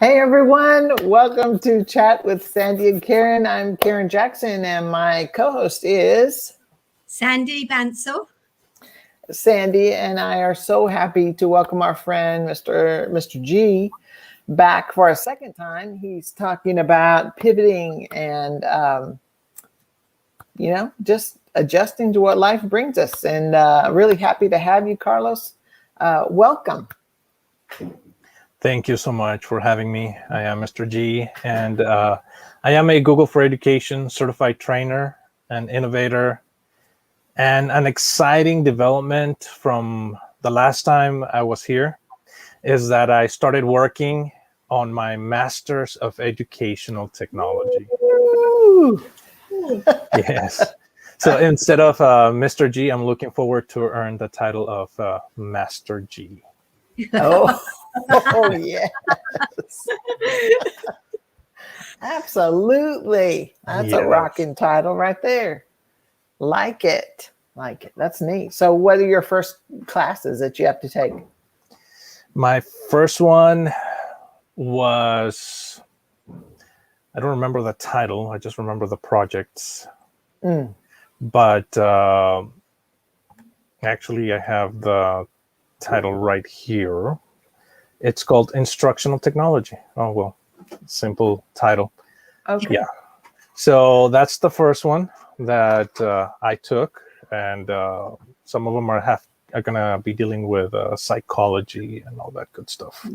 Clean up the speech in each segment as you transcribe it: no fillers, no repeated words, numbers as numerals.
Hey everyone, welcome to Chat with Sandy and Karen. I'm Karen Jackson and my co-host is Sandy Bansal. Sandy, and I are so happy to welcome our friend Mr.G back for a second time. He's talking about pivoting and just adjusting to what life brings us, and really happy to have you, Carlos. Welcome. Thank you so much for having me. I am Mr. G, and I am a Google for Education certified trainer and innovator. And an exciting development from the last time I was here is that I started working on my Master's of Educational Technology. Yes. So instead of Mr. G, I'm looking forward to earn the title of Master G. Oh, yes. Absolutely. That's a rocking title right there. Like it. That's neat. So what are your first classes that you have to take? My first one was, I don't remember the title. I just remember the projects. But actually, I have the title right here. It's called Instructional Technology. Oh, well, simple title. Okay. Yeah. So that's the first one that I took. And some of them are going to be dealing with psychology and all that good stuff.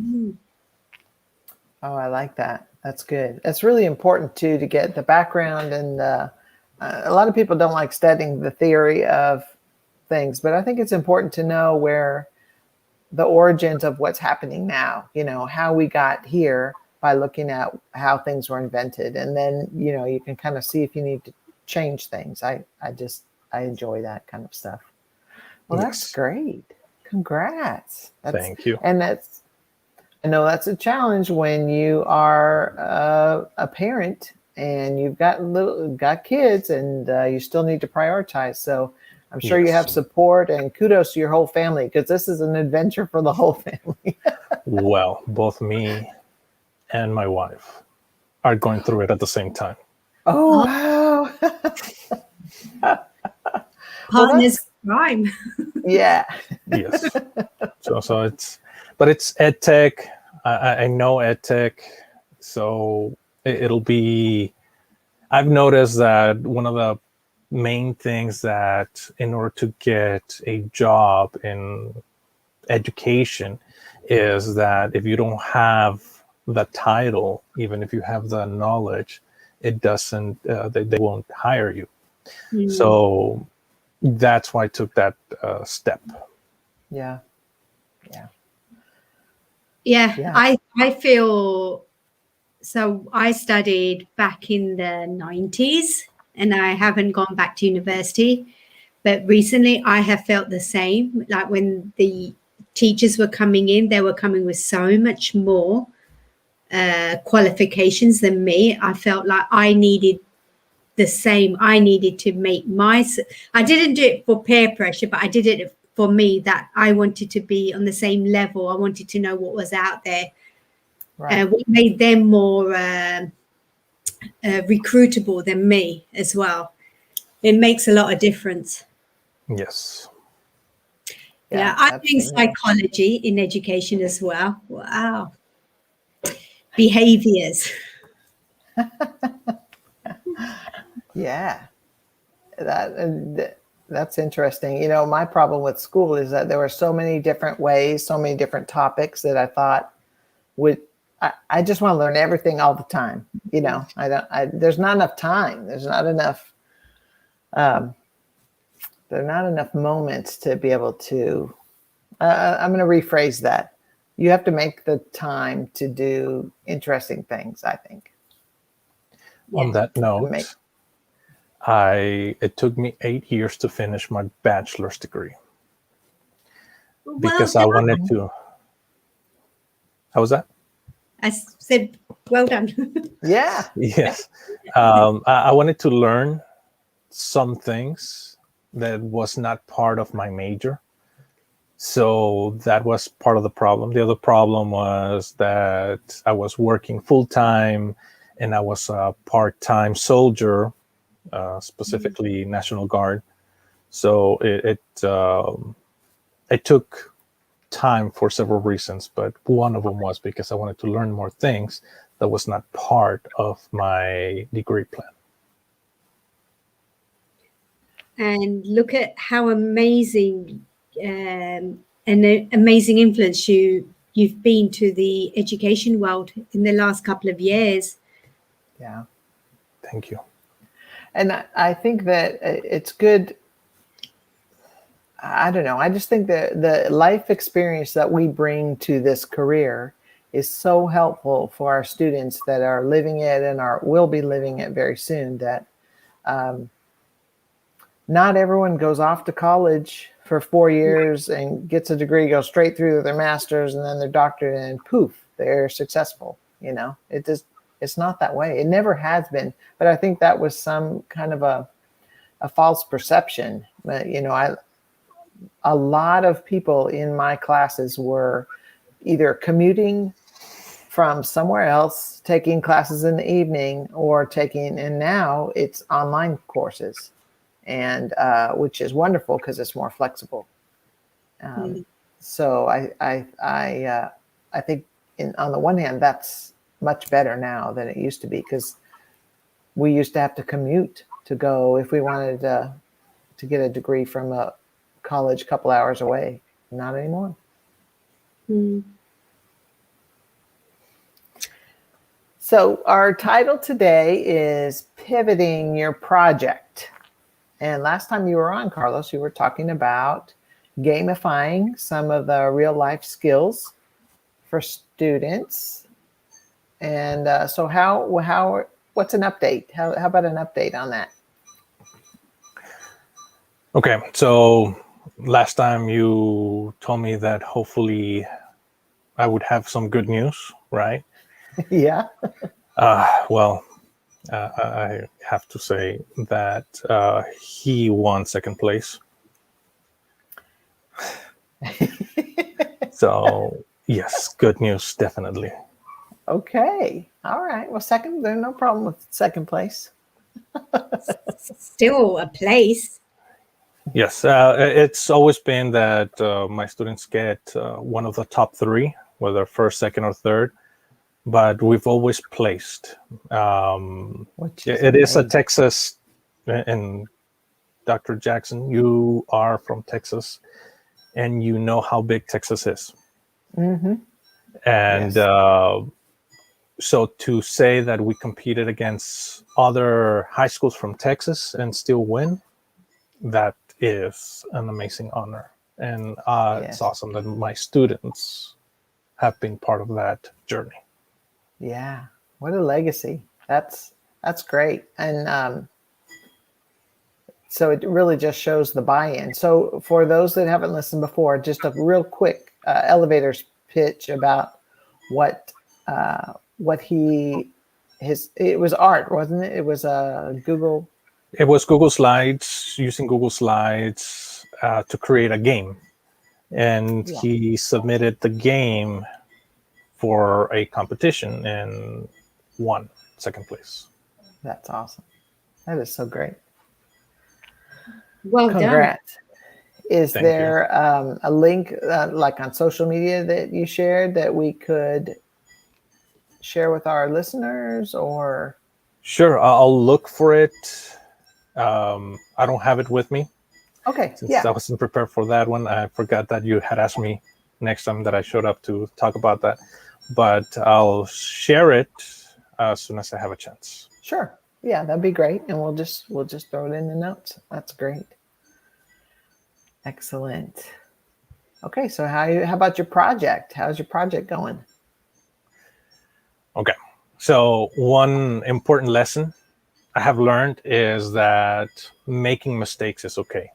Oh, I like that. That's good. That's really important, too, to get the background. And a lot of people don't like studying the theory of things, but I think it's important to know where the origins of what's happening now, how we got here by looking at how things were invented. And then, you can kind of see if you need to change things. I enjoy that kind of stuff. Well, That's great. Congrats. Thank you. And I know that's a challenge when you are a parent and you've got kids and you still need to prioritize. So I'm sure you have support, and kudos to your whole family, because this is an adventure for the whole family. Well, both me and my wife are going through it at the same time. Oh, wow. Partners crime. Yeah. Yes. So it's ed tech. I know ed tech. So it'll be, I've noticed that one of the main things that in order to get a job in education is that if you don't have the title, even if you have the knowledge, it doesn't, they won't hire you. So that's why I took that step. Yeah. I feel, so I studied back in the 90s and I haven't gone back to university, but recently I have felt the same. Like when the teachers were coming in, they were coming with so much more qualifications than me. I felt like I needed the same. I needed to make I didn't do it for peer pressure, but I did it for me, that I wanted to be on the same level. I wanted to know what was out there. Right. What made them more recruitable than me as well. It makes a lot of difference. Yes. Yeah, I'm doing psychology in education as well. Wow. Behaviors. Yeah. That's interesting. My problem with school is that there were so many different ways, so many different topics that I thought I just want to learn everything all the time. There's not enough time. There are not enough moments to be able to, I'm going to rephrase that. You have to make the time to do interesting things, I think. On that note, it took me 8 years to finish my bachelor's degree because I wanted to. How was that? I said, well done. Yeah. Yes. I wanted to learn some things that was not part of my major. So that was part of the problem. The other problem was that I was working full-time and I was a part-time soldier, specifically National Guard. So it took time for several reasons, but one of them was because I wanted to learn more things that was not part of my degree plan. And look at how amazing an amazing influence you've been to the education world in the last couple of years. Yeah. Thank you. And I think that it's good. I don't know. I just think that the life experience that we bring to this career is so helpful for our students that are living it and will be living it very soon, that not everyone goes off to college for 4 years and gets a degree, goes straight through to their master's and then their doctorate, and poof, they're successful. It's not that way. It never has been. But I think that was some kind of a false perception. But, a lot of people in my classes were either commuting from somewhere else, taking classes in the evening, and now it's online courses, and which is wonderful because it's more flexible. So I think on the one hand, that's much better now than it used to be, because we used to have to commute to go if we wanted to get a degree from a college a couple hours away. Not anymore. So our title today is Pivoting Your Project. And last time you were on, Carlos, you were talking about gamifying some of the real life skills for students. And so what's an update? How about an update on that? Okay, so last time you told me that hopefully I would have some good news, right? Yeah. Well, I have to say that he won second place. So yes, good news, definitely. Okay. All right. Well, there's no problem with second place. Still a place. Yes, it's always been that my students get one of the top three, whether first, second, or third, but we've always placed. It is a Texas, and Dr. Jackson, you are from Texas, and you know how big Texas is. Mm-hmm. And yes. So to say that we competed against other high schools from Texas and still win, that is an amazing honor. And It's awesome that my students have been part of that journey. Yeah. What a legacy. That's great. And so it really just shows the buy-in. So for those that haven't listened before, just a real quick elevator's pitch about what it was art, wasn't it? It was Google. It was Google Slides, using Google Slides to create a game. And he submitted the game for a competition and won second place. That's awesome. That is so great. Well Congrats. done. Is there a link like on social media that you shared that we could share with our listeners, or? Sure, I'll look for it. I don't have it with me. Okay. Since I wasn't prepared for that one, I forgot that you had asked me next time that I showed up to talk about that. But I'll share it as soon as I have a chance. Sure. Yeah, that'd be great, and we'll just throw it in the notes. That's great. Excellent. Okay, so how about your project? How's your project going? Okay, so one important lesson I have learned is that making mistakes is okay.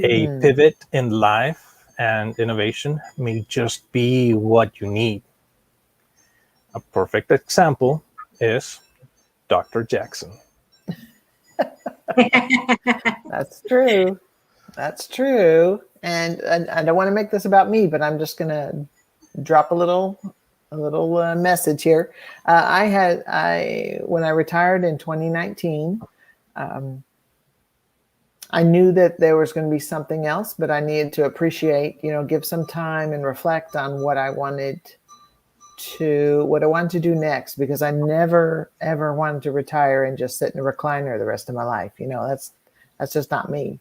A pivot in life and innovation may just be what you need. A perfect example is Dr. Jackson. That's true. That's true. and I don't want to make this about me, but I'm just going to drop a little message here. When I retired in 2019, I knew that there was going to be something else, but I needed to appreciate, give some time and reflect on what I wanted to do next, because I never ever wanted to retire and just sit in a recliner the rest of my life. That's just not me.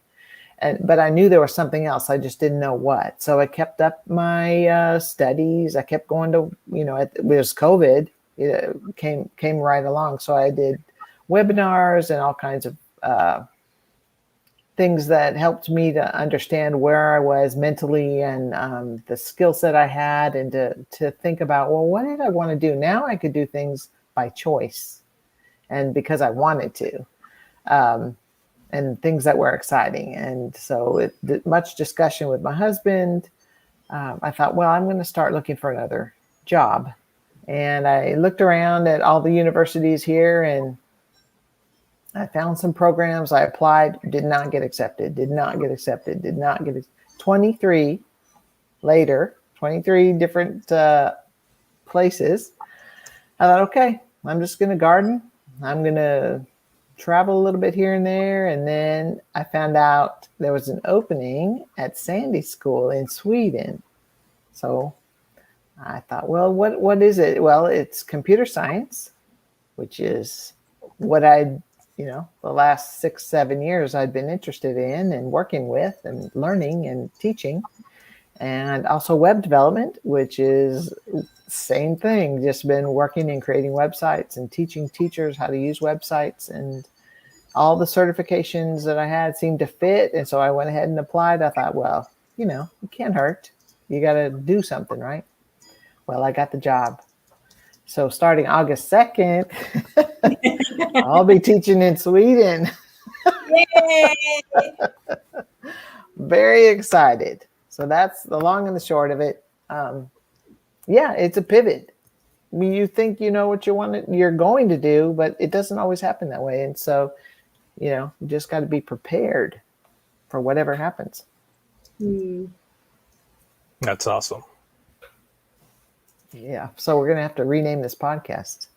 But I knew there was something else. I just didn't know what. So I kept up my studies. I kept going to, it was COVID. It came right along. So I did webinars and all kinds of things that helped me to understand where I was mentally and the skill set I had, and to think about, well, what did I want to do? Now I could do things by choice and because I wanted to, and things that were exciting. And so much discussion with my husband. I thought, well, I'm going to start looking for another job. And I looked around at all the universities here, and I found some programs. I applied, did not get accepted, 23 later, 23 different places. I thought, okay, I'm just going to garden. I'm going to travel a little bit here and there. And then I found out there was an opening at Sandy School in Sweden. So I thought, well, what is it? Well, it's computer science, which is what the last 6-7 years I'd been interested in and working with and learning and teaching. And also web development, which is same thing, just been working and creating websites and teaching teachers how to use websites, and all the certifications that I had seemed to fit. And so I went ahead and applied. I thought, well, it can't hurt. You got to do something, right? Well, I got the job. So starting August 2nd, I'll be teaching in Sweden. Yay! Very excited. So that's the long and the short of it. It's a pivot. I mean, you think you know what you're going to do, but it doesn't always happen that way. And so, you just got to be prepared for whatever happens. That's awesome. Yeah. So we're going to have to rename this podcast.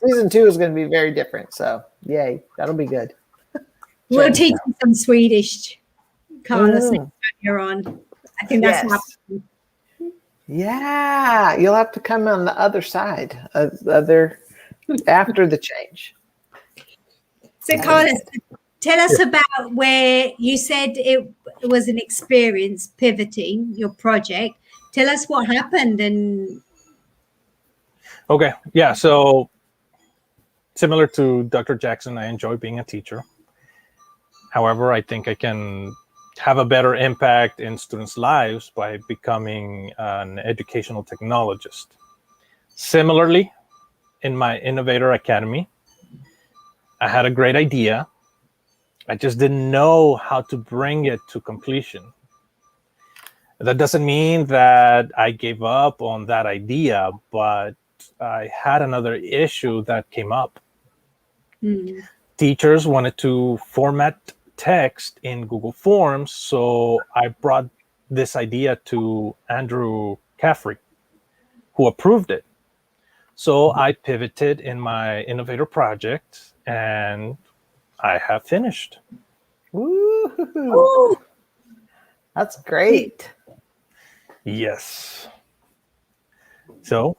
Season 2 is going to be very different. So yay, that'll be good. We'll teach you some Swedish, Carlos, next time you're on. I think that's happening. Yeah, you'll have to come on the other side, after the change. So, Carlos, tell us about where you said it was an experience pivoting your project. Tell us what happened. Okay, yeah. So similar to Dr. Jackson, I enjoy being a teacher. However, I think I can have a better impact in students' lives by becoming an educational technologist. Similarly, in my Innovator Academy, I had a great idea. I just didn't know how to bring it to completion. That doesn't mean that I gave up on that idea, but I had another issue that came up. Teachers wanted to format text in Google Forms, so I brought this idea to Andrew Caffrey, who approved it. So I pivoted in my Innovator project, and I have finished. Woo! That's great. Yes. So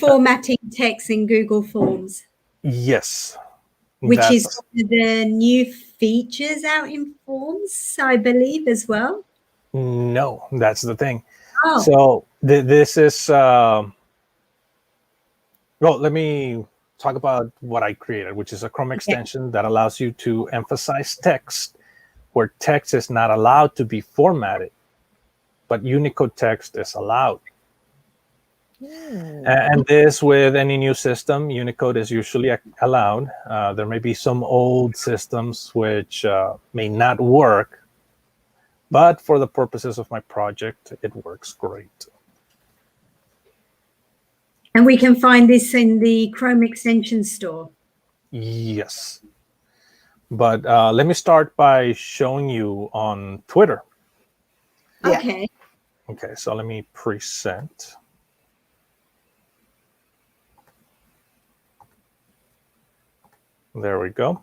formatting text in Google Forms. Yes. Which is one of the new features out in Forms, I believe, as well. No, that's the thing. Oh. So this is, let me talk about what I created, which is a Chrome extension that allows you to emphasize text where text is not allowed to be formatted, but Unicode text is allowed. And this, with any new system, Unicode is usually allowed. There may be some old systems which may not work, but for the purposes of my project, it works great. And we can find this in the Chrome extension store. Yes. But let me start by showing you on Twitter. Yeah. Okay. Okay, so let me present. There we go.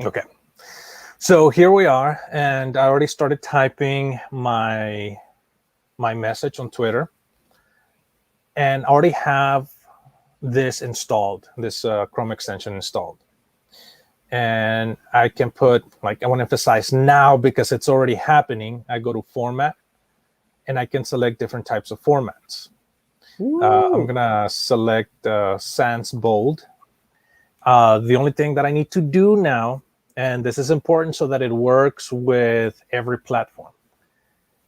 Okay, so here we are, and I already started typing my message on Twitter, and I already have this installed, this Chrome extension installed. And I can put, like, I want to emphasize now because it's already happening. I go to format, and I can select different types of formats. I'm gonna select sans bold. The only thing that I need to do now, and this is important so that it works with every platform,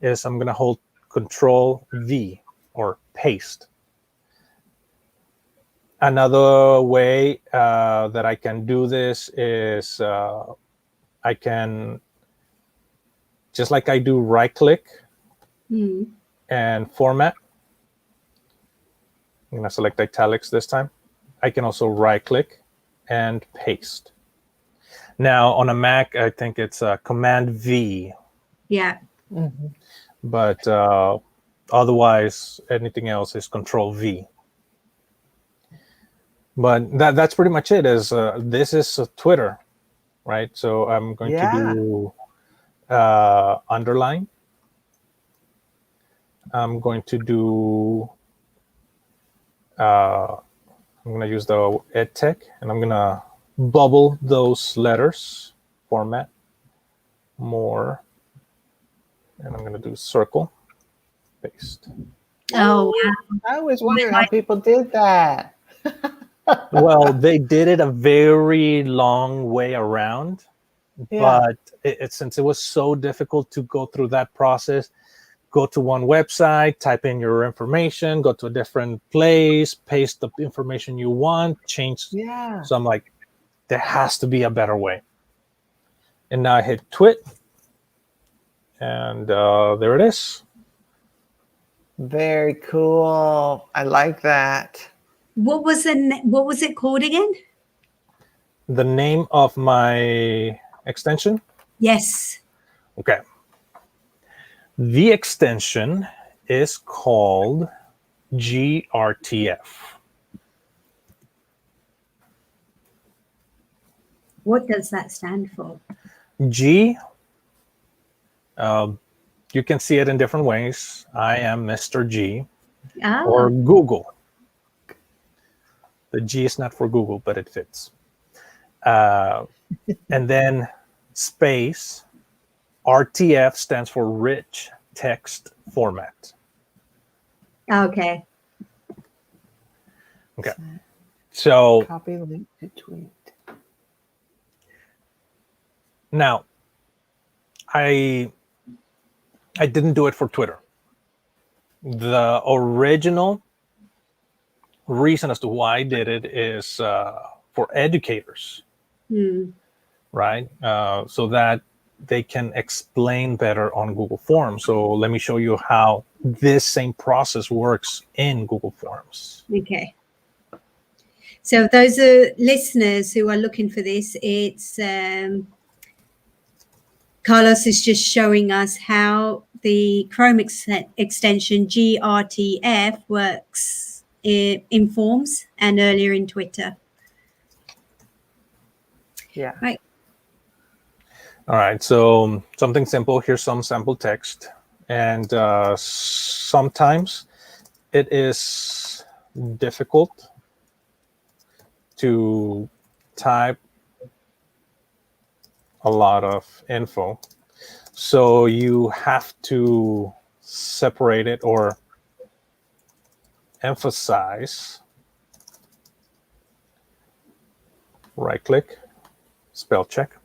is I'm gonna hold Control V or paste. Another way that I can do this is I can, just like I do, right click and format. I'm gonna select italics this time. I can also right click and paste. Now on a Mac, I think it's Command V. Yeah. Mm-hmm. But otherwise, anything else is Control V. But that's pretty much it. Is this is Twitter, right? So I'm going to do underline. I'm going to do. I'm going to use the EdTech, and I'm going to bubble those letters. Format, more, and I'm going to do circle, paste. Oh, wow. I always wondered how people did that. Well, they did it a very long way around, but since it was so difficult to go through that process, go to one website, type in your information, go to a different place, paste the information you want, change. Yeah. So I'm like, there has to be a better way. And now I hit twit, and there it is. Very cool. I like that. What was it called again? The name of my extension? Yes. Okay. The extension is called GRTF. What does that stand for? G, you can see it in different ways. I am Mr.G or Google. The G is not for Google, but it fits. And then space, RTF stands for rich text format. Okay. Okay. So Copy link to tweet. Now, I didn't do it for Twitter. The original reason as to why I did it is for educators, right? So that they can explain better on Google Forms. So let me show you how this same process works in Google Forms. Okay. So those are listeners who are looking for this. It's Carlos is just showing us how the Chrome extension GRTF works in Forms and earlier in Twitter. Yeah. Right. All right, so something simple. Here's some sample text. And sometimes it is difficult to type a lot of info. So you have to separate it or emphasize. Right click, spell check.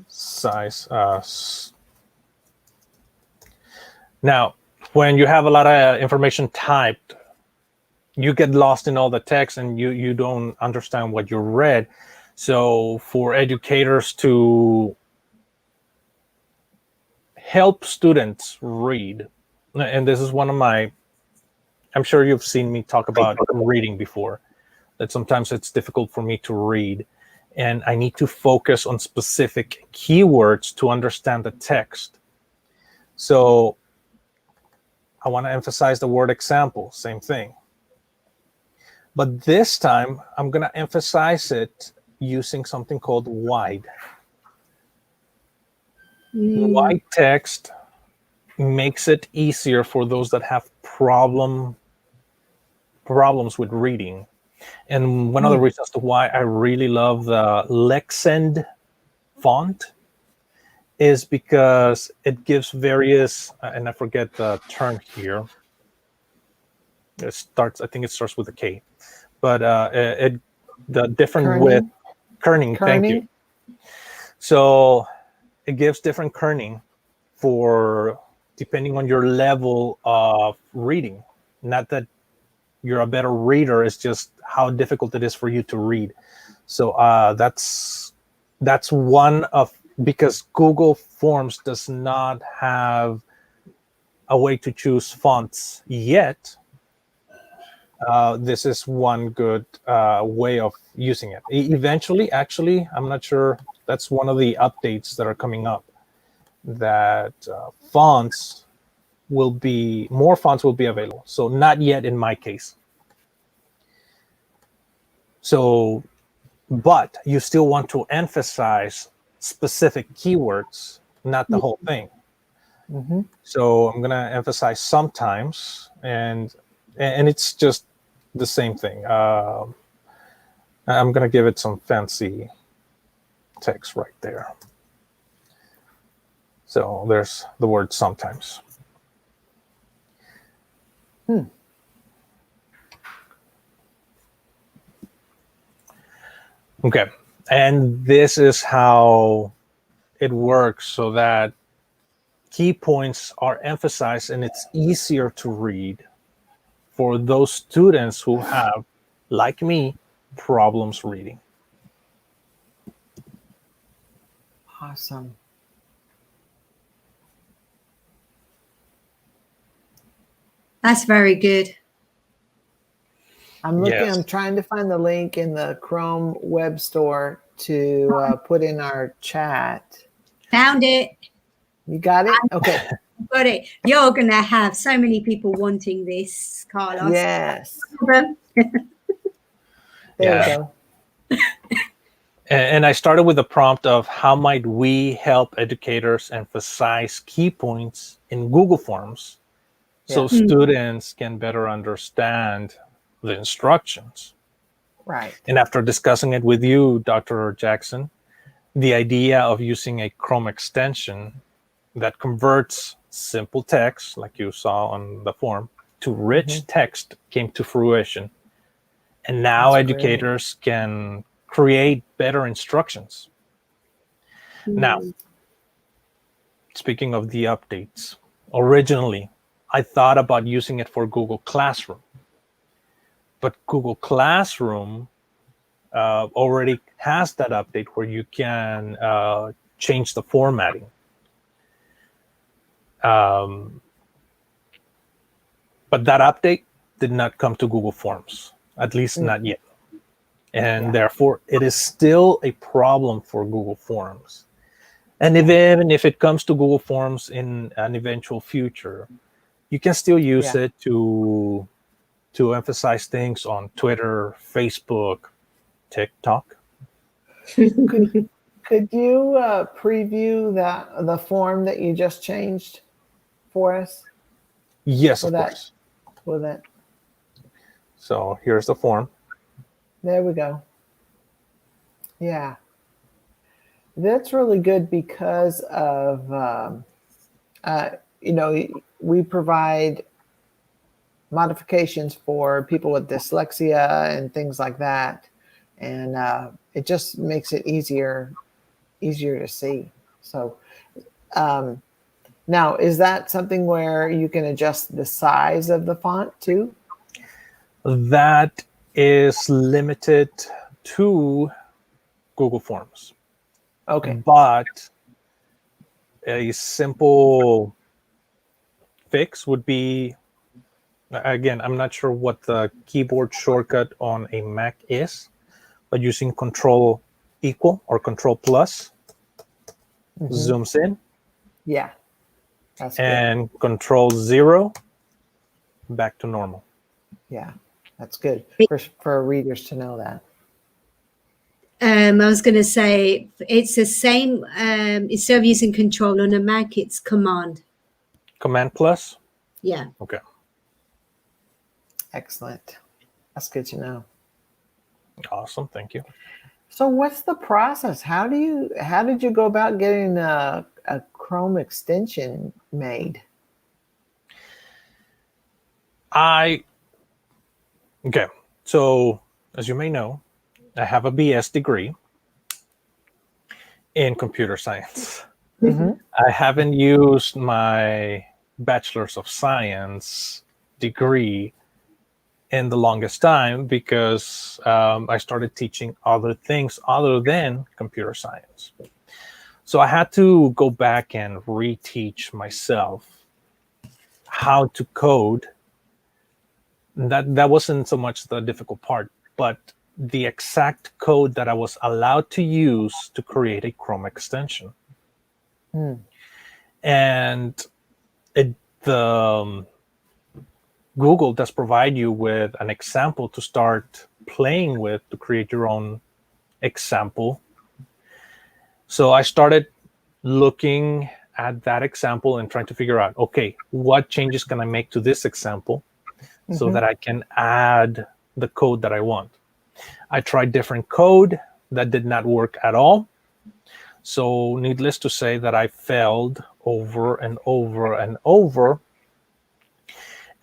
Size. Now, when you have a lot of information typed, you get lost in all the text and you don't understand what you read. So for educators to help students read, and this is one of my, I'm sure you've seen me talk about reading before, that sometimes it's difficult for me to read, and I need to focus on specific keywords to understand the text. So I want to emphasize the word example, same thing. But this time, I'm going to emphasize it using something called wide. Wide text makes it easier for those that have problems with reading. And one of the reasons to why I really love the Lexend font is because it gives various, and I forget the term here. I think it starts with a K, but the different Kerning? width, kerning, thank you. So it gives different kerning for depending on your level of reading. Not that you're a better reader, it's just how difficult it is for you to read. So that's one of, because Google Forms does not have a way to choose fonts yet. This is one good way of using it. Eventually, actually, I'm not sure, that's one of the updates that are coming up, that more fonts will be available. So not yet in my case. So, but you still want to emphasize specific keywords, not the whole thing. Mm-hmm. So I'm gonna emphasize sometimes, and it's just the same thing. I'm gonna give it some fancy text right there. So there's the word sometimes. Okay, and this is how it works, so that key points are emphasized and it's easier to read for those students who have, like me, problems reading. Awesome. That's very good. I'm looking. Yes. I'm trying to find the link in the Chrome web store to put in our chat. Found it. You got it? Okay. Got it. You're going to have so many people wanting this, Carlos. Yes. There we go. And I started with the prompt of how might we help educators emphasize key points in Google Forms so students can better understand the instructions. Right. And after discussing it with you, Dr. Jackson, the idea of using a Chrome extension that converts simple text, like you saw on the form, to rich text came to fruition. And now That's educators can create better instructions. Now, speaking of the updates, originally, I thought about using it for Google Classroom. But Google Classroom already has that update where you can change the formatting. But that update did not come to Google Forms, at least not yet. And therefore, it is still a problem for Google Forms. And even if it comes to Google Forms in an eventual future, you can still use it to emphasize things on Twitter, Facebook, TikTok. Could you preview the form that you just changed for us? Yes, of course. With it. So here's the form. There we go. Yeah. That's really good because of, we provide modifications for people with dyslexia and things like that. And it just makes it easier to see. So now, is that something where you can adjust the size of the font too? That is limited to Google Forms. Okay. But a simple fix would be, again, I'm not sure what the keyboard shortcut on a Mac is, but using Control equal or Control plus zooms in, Yeah, that's good. and Control 0 back to normal. Yeah, that's good for readers to know that. I was going to say it's the same. Instead of using Control on a Mac, it's Command. Command plus? Yeah. Okay. Excellent. That's good to know. Awesome. Thank you. So what's the process? How did you go about getting a Chrome extension made? Okay. So as you may know, I have a BS degree in computer science. I haven't used my Bachelor's of Science degree in the longest time because I started teaching other things other than computer science. So I had to go back and reteach myself how to code. That wasn't so much the difficult part, but the exact code that I was allowed to use to create a Chrome extension. And Google does provide you with an example to start playing with to create your own example. So I started looking at that example and trying to figure out, okay, what changes can I make to this example so that I can add the code that I want. I tried different code that did not work at all. So needless to say that I failed over and over and over.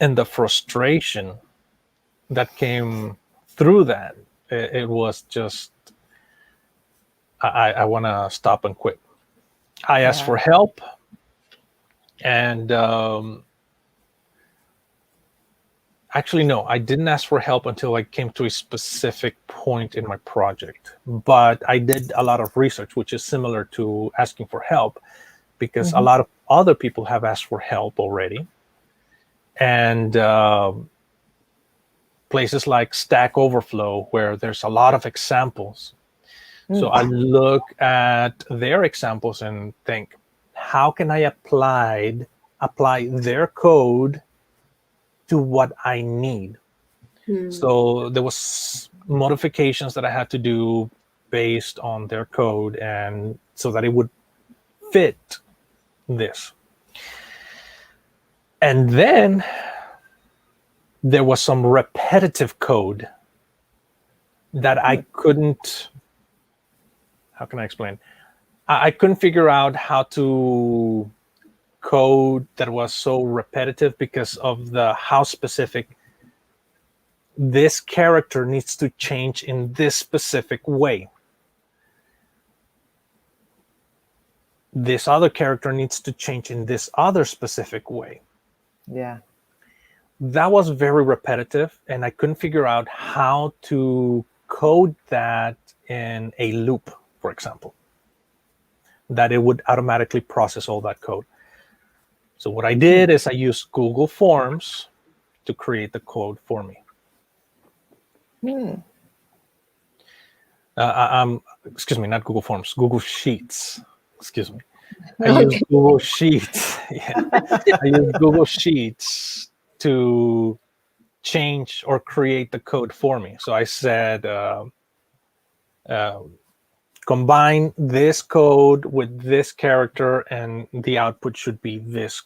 And the frustration that came through that, it was just, I want to stop and quit. I asked for help, and actually, no, I didn't ask for help until I came to a specific point in my project. But I did a lot of research, which is similar to asking for help, because a lot of other people have asked for help already. And places like Stack Overflow, where there's a lot of examples. So I look at their examples and think, how can I apply their code to what I need? So there was modifications that I had to do based on their code, and so that it would fit this. And then there was some repetitive code that I couldn't, how can I explain? I couldn't figure out how to code that was so repetitive because of how specific this character needs to change in this specific way. This other character needs to change in this other specific way. Yeah. That was very repetitive, and I couldn't figure out how to code that in a loop, for example, that it would automatically process all that code. So what I did is I used Google Forms to create the code for me. Excuse me, not Google Forms, Google Sheets. Excuse me. I use Google Sheets. Yeah. I use Google Sheets to change or create the code for me. So I said, combine this code with this character, and the output should be this.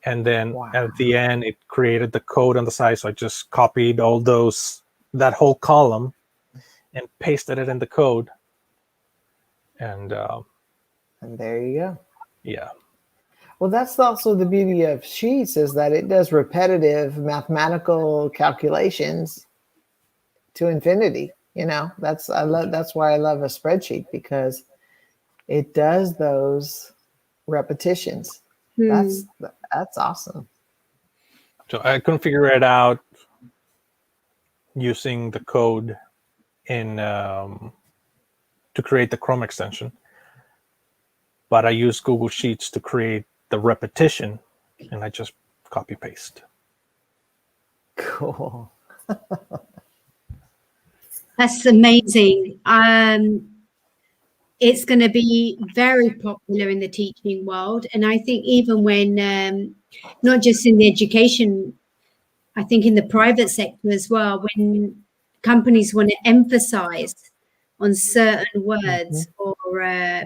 And then at the end, it created the code on the side. So I just copied all that whole column and pasted it in the code. And there you go. Yeah. Well, that's also the beauty of Sheets, is that it does repetitive mathematical calculations to infinity. That's why I love a spreadsheet, because it does those repetitions. That's awesome. So I couldn't figure it out using the code in to create the Chrome extension, but I used Google Sheets to create the repetition and I just copy paste. Cool. That's amazing. It's going to be very popular in the teaching world. And I think even when, not just in the education, I think in the private sector as well, when companies want to emphasize on certain words or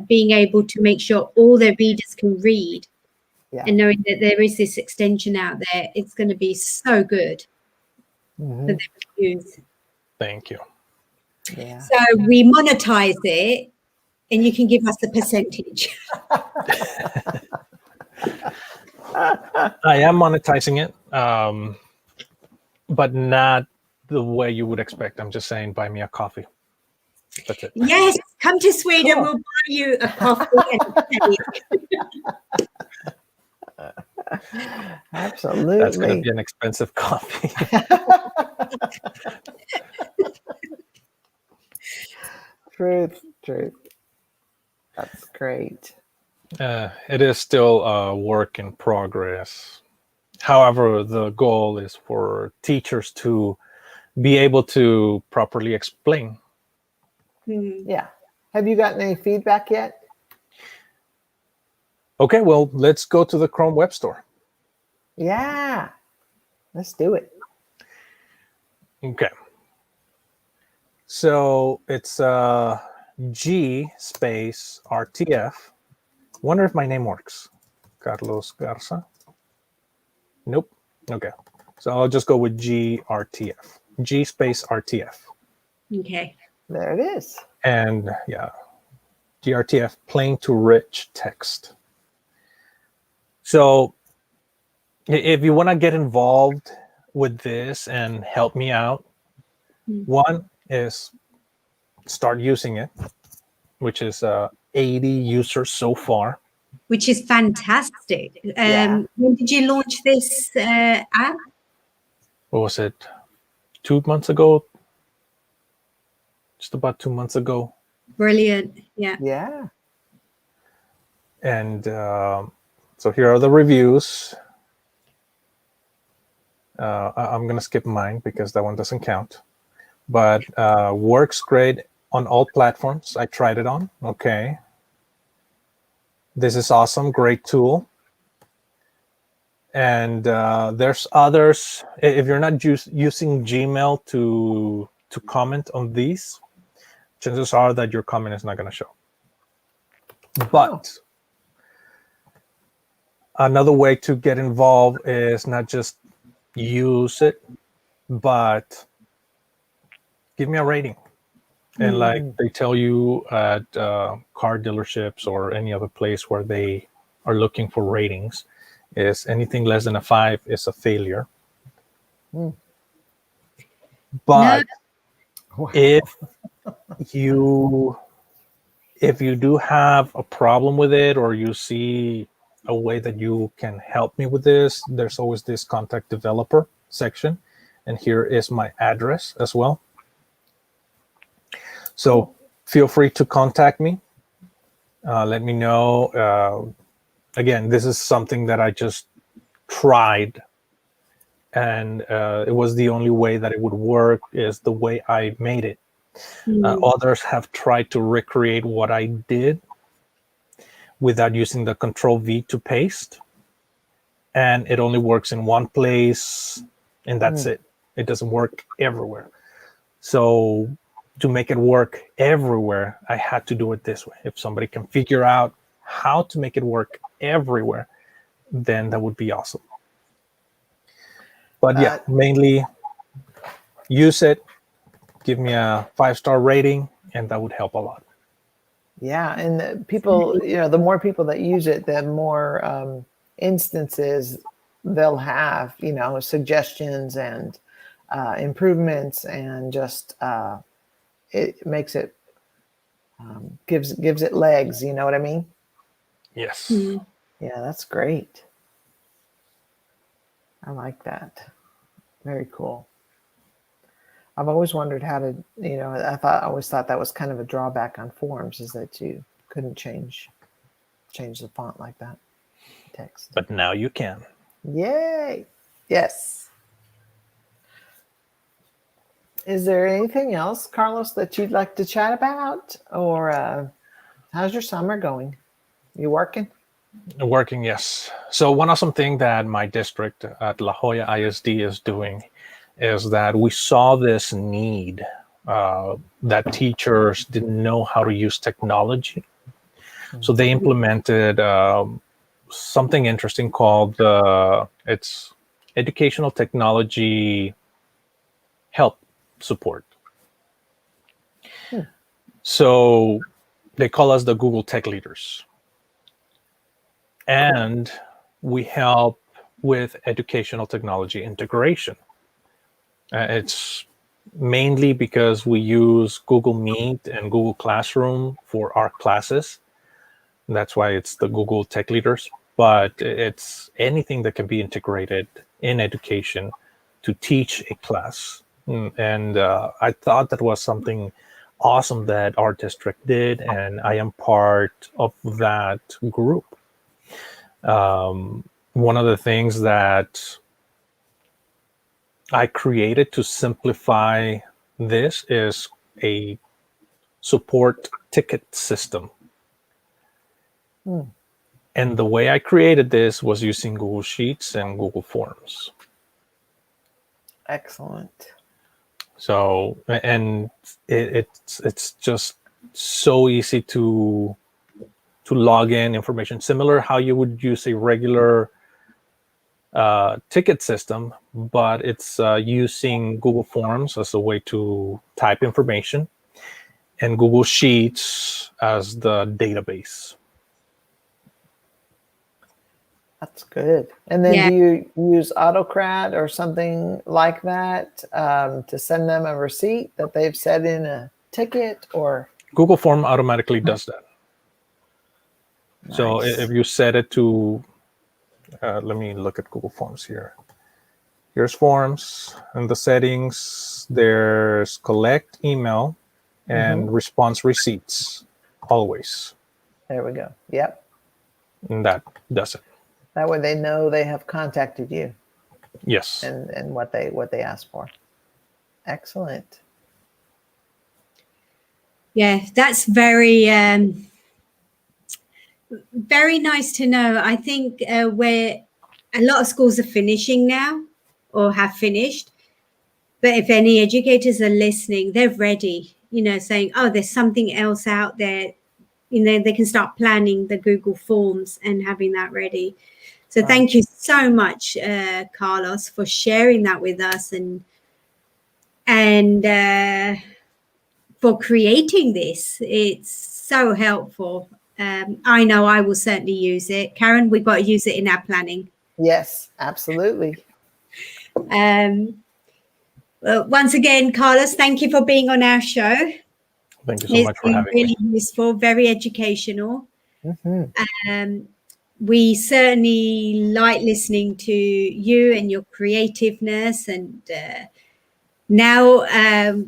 being able to make sure all their readers can read, and knowing that there is this extension out there, it's going to be so good for them to use. Thank you. Yeah. So we monetize it, and you can give us a percentage. I am monetizing it, but not the way you would expect. I'm just saying, buy me a coffee. That's it. Yes, come to Sweden. Cool. We'll buy you a coffee and a cake. Absolutely. That's going to be an expensive coffee. Truth. That's great. It is still a work in progress. However, the goal is for teachers to be able to properly explain. Yeah. Have you gotten any feedback yet? Okay, well, let's go to the Chrome Web Store. Yeah. Let's do it. Okay. So it's GSpace RTF. Wonder if my name works. Carlos Garza. Nope. Okay. So I'll just go with GRTF. GSpace RTF. Okay. There it is. And yeah, GRTF, plain to rich text. So if you want to get involved with this and help me out, one is start using it, which is 80 users so far. Which is fantastic. When did you launch this app? What was it? 2 months ago? Just about 2 months ago. Brilliant. Yeah. Yeah. And so here are the reviews. I'm going to skip mine because that one doesn't count. But works great on all platforms. I tried it on. Okay. This is awesome. Great tool. And there's others. If you're not using Gmail to comment on these, chances are that your comment is not going to show. But another way to get involved is not just use it, but give me a rating. And like they tell you at car dealerships or any other place where they are looking for ratings, is anything less than a 5 is a failure. But if you do have a problem with it, or you see a way that you can help me with this, there's always this contact developer section, and here is my address as well. So feel free to contact me. Let me know. Again, this is something that I just tried, and it was the only way that it would work, is the way I made it. Others have tried to recreate what I did without using the Control-V to paste, and it only works in one place, and that's it. It doesn't work everywhere. So to make it work everywhere, I had to do it this way. If somebody can figure out how to make it work everywhere, then that would be awesome. But yeah, mainly use it, give me a 5-star rating, and that would help a lot. Yeah, and the people, the more people that use it, the more instances they'll have, suggestions and improvements, and just it makes it gives it legs. You know what I mean? Yes. Yeah, that's great. I like that. Very cool. I've always wondered how to, I always thought that was kind of a drawback on forums, is that you couldn't change the font like that, text. But now you can. Yay. Yes. Is there anything else, Carlos, that you'd like to chat about? Or how's your summer going? You working? Working, yes. So one awesome thing that my district at La Jolla ISD is doing is that we saw this need that teachers didn't know how to use technology. So they implemented something interesting called it's educational technology help support. So they call us the Google Tech Leaders. And we help with educational technology integration. It's mainly because we use Google Meet and Google Classroom for our classes. That's why it's the Google Tech Leaders. But it's anything that can be integrated in education to teach a class. And I thought that was something awesome that our district did, and I am part of that group. One of the things that I created to simplify this is a support ticket system. And the way I created this was using Google Sheets and Google Forms. Excellent. So, and it's just so easy to log in information, similar how you would use a regular ticket system, but it's using Google Forms as a way to type information and Google Sheets as the database. That's good. And then do you use AutoCAD or something like that to send them a receipt that they've set in a ticket? Or Google Form automatically does that. Nice. So if you set it to, let me look at Google Forms here. Here's Forms, and the settings, there's collect email and response receipts, always. There we go. Yep. And that does it. That way they know they have contacted you. Yes. And what they asked for. Excellent. Yeah, that's very very nice to know. I think where a lot of schools are finishing now or have finished, but if any educators are listening, they're ready, saying, oh, there's something else out there. They can start planning the Google Forms and having that ready. So thank you so much, Carlos, for sharing that with us and for creating this. It's so helpful. I know I will certainly use it. Karen, we've got to use it in our planning. Yes, absolutely. Well, once again, Carlos, thank you for being on our show. Thank you so much for having me. It's really useful, very educational. We certainly like listening to you and your creativeness. And now,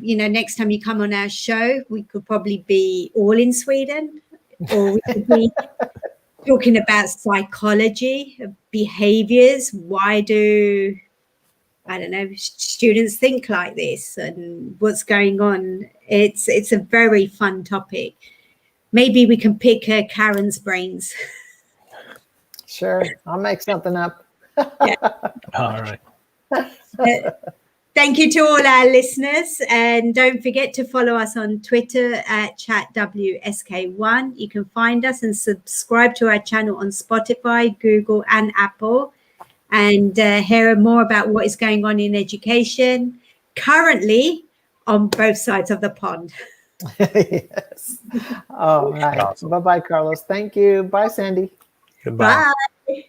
next time you come on our show, we could probably be all in Sweden, or we could be talking about psychology, behaviors. Why do, I don't know, students think like this and what's going on? It's a very fun topic. Maybe we can pick Karen's brains. Sure. I'll make something up. Yeah. All right. Thank you to all our listeners. And don't forget to follow us on Twitter at ChatWSK1. You can find us and subscribe to our channel on Spotify, Google, and Apple. And hear more about what is going on in education currently on both sides of the pond. Yes. All right. Awesome. Bye-bye, Carlos. Thank you. Bye, Sandy. Goodbye. Bye.